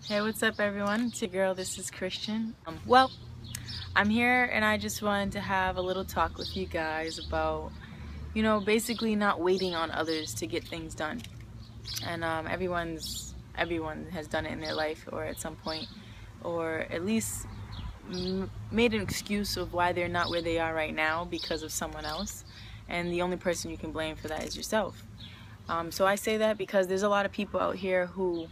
Hey, what's up everyone? It's your girl, this is Christian. Well, I'm here and I just wanted to have a little talk with you guys about, basically not waiting on others to get things done. And everyone has done it in their life or at some point, or at least made an excuse of why they're not where they are right now because of someone else. And the only person you can blame for that is yourself. So I say that because there's a lot of people out here who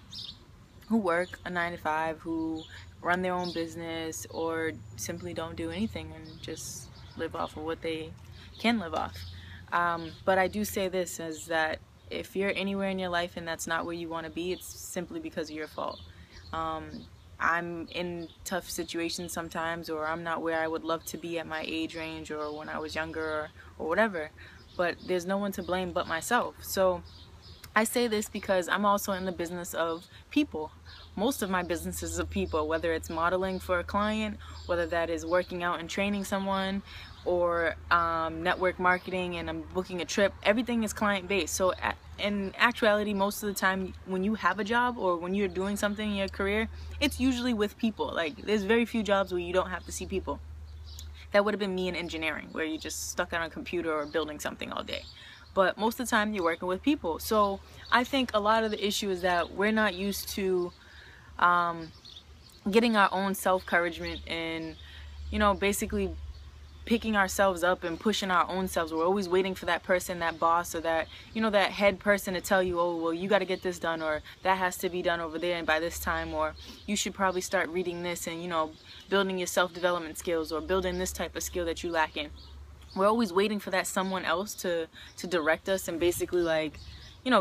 work a 9-to-5, who run their own business or simply don't do anything and just live off of what they can live off. But I do say this, is that if you're anywhere in your life and that's not where you want to be, it's simply because of your fault. I'm in tough situations sometimes, or I'm not where I would love to be at my age range or when I was younger or whatever, but there's no one to blame but myself. So I say this because I'm also in the business of people. Most of my business is of people, whether it's modeling for a client, whether that is working out and training someone, or network marketing and I'm booking a trip. Everything is client-based. So in actuality, most of the time when you have a job or when you're doing something in your career, it's usually with people. Like, there's very few jobs where you don't have to see people. That would have been me in engineering, where you're just stuck on a computer or building something all day. But most of the time you're working with people. So I think a lot of the issue is that we're not used to getting our own self-encouragement and, basically picking ourselves up and pushing our own selves. We're always waiting for that person, that boss, or that, that head person to tell you, oh, well, you got to get this done, or that has to be done over there and by this time, or you should probably start reading this and, building your self-development skills or building this type of skill that you lack in. We're always waiting for that someone else to direct us and basically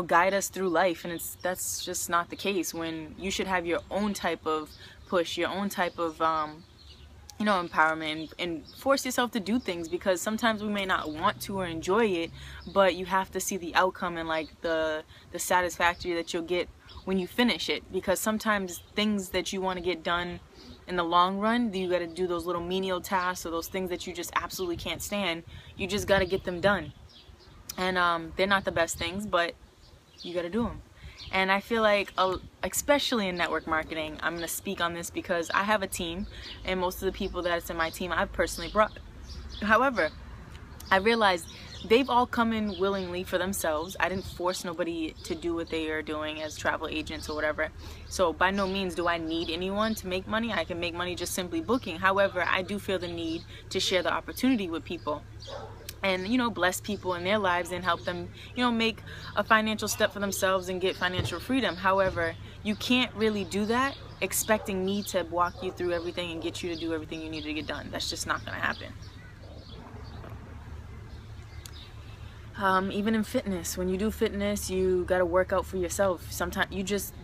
guide us through life, and that's just not the case, when you should have your own type of push, your own type of empowerment, and force yourself to do things, because sometimes we may not want to or enjoy it, but you have to see the outcome and the satisfaction that you'll get when you finish it, because sometimes things that you want to get done in the long run, you got to do those little menial tasks or those things that you just absolutely can't stand. You just got to get them done, and they're not the best things, but you got to do them. And I feel like, especially in network marketing, I'm going to speak on this because I have a team, and most of the people that's in my team I've personally brought. However, I realized they've all come in willingly for themselves. I didn't force nobody to do what they are doing as travel agents or whatever. So by no means do I need anyone to make money. I can make money just simply booking. However, I do feel the need to share the opportunity with people and, bless people in their lives and help them, make a financial step for themselves and get financial freedom. However, you can't really do that expecting me to walk you through everything and get you to do everything you need to get done. That's just not going to happen. Even in fitness, when you do fitness, you got to work out for yourself. Sometimes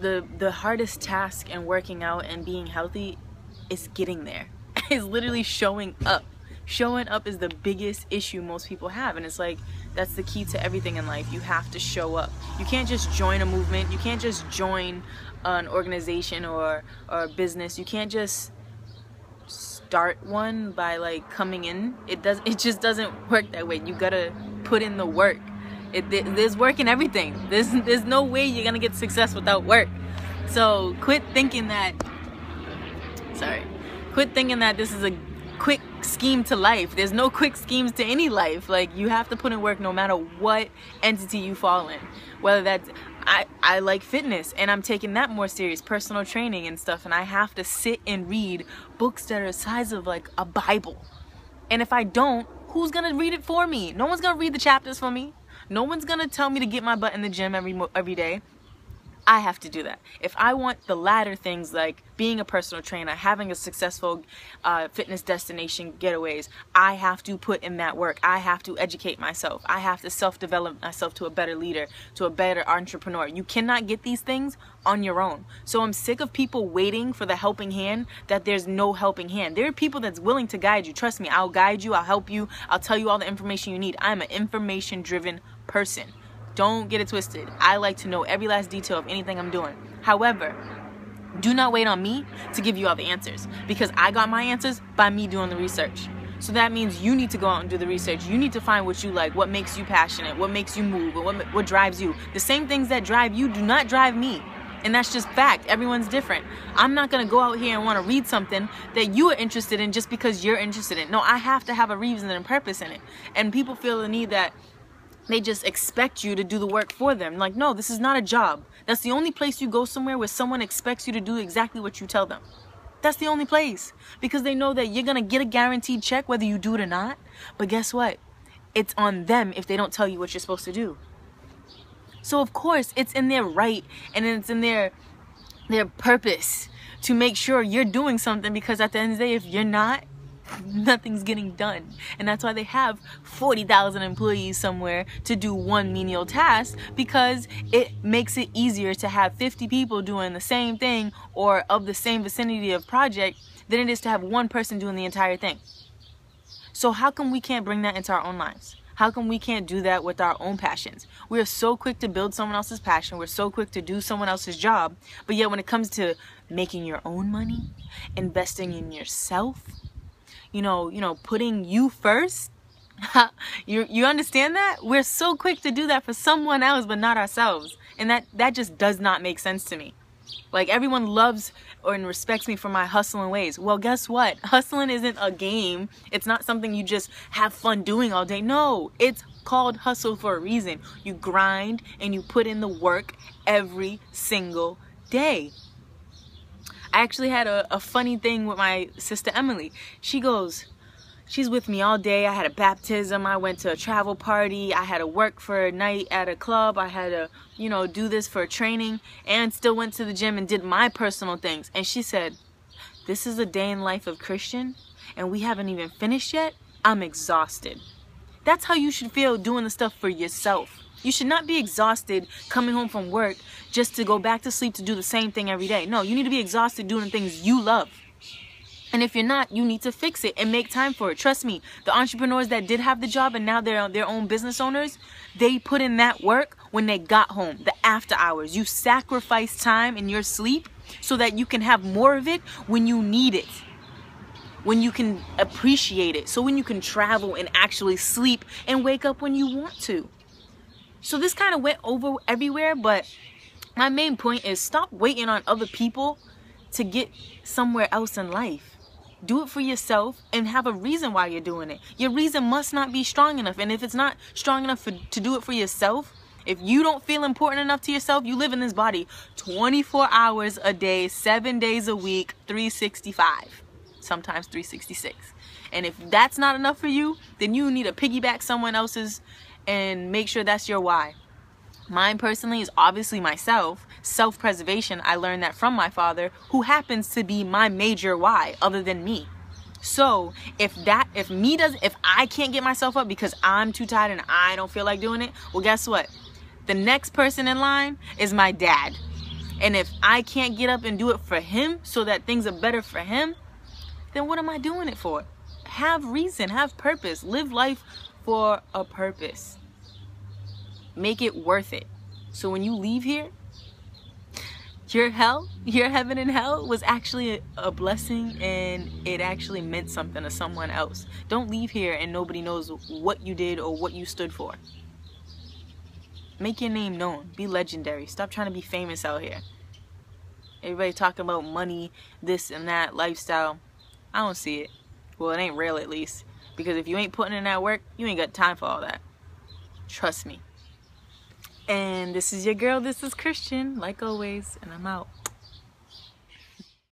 the hardest task in working out and being healthy is getting there. It's literally showing up. Showing up is the biggest issue most people have, and it's like that's the key to everything in life. You have to show up. You can't just join a movement. You can't just join an organization or a business. You can't just start one by coming in. It just doesn't work that way. You gotta put in the work. There's work in everything. There's no way you're gonna get success without work. So quit thinking that this is a quick scheme to life. There's no quick schemes to any life. You have to put in work no matter what entity you fall in. Whether that's, I like fitness and I'm taking that more serious, personal training and stuff, and I have to sit and read books that are the size of a Bible. And if I don't, who's gonna read it for me? No one's gonna read the chapters for me. No one's gonna tell me to get my butt in the gym every day. I have to do that. If I want the latter things, like being a personal trainer, having a successful fitness destination getaways, I have to put in that work. I have to educate myself. I have to self-develop myself to a better leader, to a better entrepreneur. You cannot get these things on your own. So I'm sick of people waiting for the helping hand that there's no helping hand. There are people that's willing to guide you. Trust me, I'll guide you. I'll help you. I'll tell you all the information you need. I'm an information-driven person. Don't get it twisted. I like to know every last detail of anything I'm doing. However, do not wait on me to give you all the answers, because I got my answers by me doing the research. So that means you need to go out and do the research. You need to find what you like, what makes you passionate, what makes you move, what drives you. The same things that drive you do not drive me. And that's just fact. Everyone's different. I'm not going to go out here and want to read something that you are interested in just because you're interested in it. No, I have to have a reason and purpose in it. And people feel the need that they just expect you to do the work for them. Like, no, this is not a job. That's the only place you go somewhere where someone expects you to do exactly what you tell them. That's the only place. Because they know that you're going to get a guaranteed check whether you do it or not. But guess what? It's on them if they don't tell you what you're supposed to do. So of course it's in their right and it's in their purpose to make sure you're doing something, because at the end of the day, if you're not, nothing's getting done. And that's why they have 40,000 employees somewhere to do one menial task, because it makes it easier to have 50 people doing the same thing or of the same vicinity of project than it is to have one person doing the entire thing. So how come we can't bring that into our own lives? How come we can't do that with our own passions? We're so quick to build someone else's passion. We're so quick to do someone else's job. But yet when it comes to making your own money, investing in yourself, putting you first, you understand that? We're so quick to do that for someone else, but not ourselves. And that just does not make sense to me. Like, everyone loves and respects me for my hustling ways. Well, guess what? Hustling isn't a game. It's not something you just have fun doing all day. No, it's called hustle for a reason. You grind and you put in the work every single day. I actually had a funny thing with my sister Emily. She's with me all day. I had a baptism. I went to a travel party. I had to work for a night at a club. I had to, do this for training, and still went to the gym and did my personal things. And she said, this is a day in life of Christian, and we haven't even finished yet. I'm exhausted. That's how you should feel doing the stuff for yourself. You should not be exhausted coming home from work just to go back to sleep to do the same thing every day. No, you need to be exhausted doing the things you love. And if you're not, you need to fix it and make time for it. Trust me, the entrepreneurs that did have the job and now they're their own business owners, they put in that work when they got home, the after hours. You sacrifice time in your sleep so that you can have more of it when you need it, when you can appreciate it, so when you can travel and actually sleep and wake up when you want to. So this kind of went over everywhere, but my main point is stop waiting on other people to get somewhere else in life. Do it for yourself and have a reason why you're doing it. Your reason must not be strong enough. And if it's not strong enough to do it for yourself, if you don't feel important enough to yourself, you live in this body 24 hours a day, 7 days a week, 365, sometimes 366. And if that's not enough for you, then you need to piggyback someone else's and make sure that's your why. Mine personally is obviously myself. Self-preservation, I learned that from my father, who happens to be my major why other than me. So if I can't get myself up because I'm too tired and I don't feel like doing it, well, guess what? The next person in line is my dad. And if I can't get up and do it for him so that things are better for him, then what am I doing it for? Have reason, have purpose, live life for a purpose. Make it worth it. So when you leave here, your heaven and hell was actually a blessing, and it actually meant something to someone else. Don't leave here and nobody knows what you did or what you stood for. Make your name known. Be legendary. Stop trying to be famous out here. Everybody talking about money, this and that, lifestyle. I don't see it. Well, it ain't real, at least. Because if you ain't putting in that work, you ain't got time for all that. Trust me. And this is your girl, this is Christian, like always, and I'm out.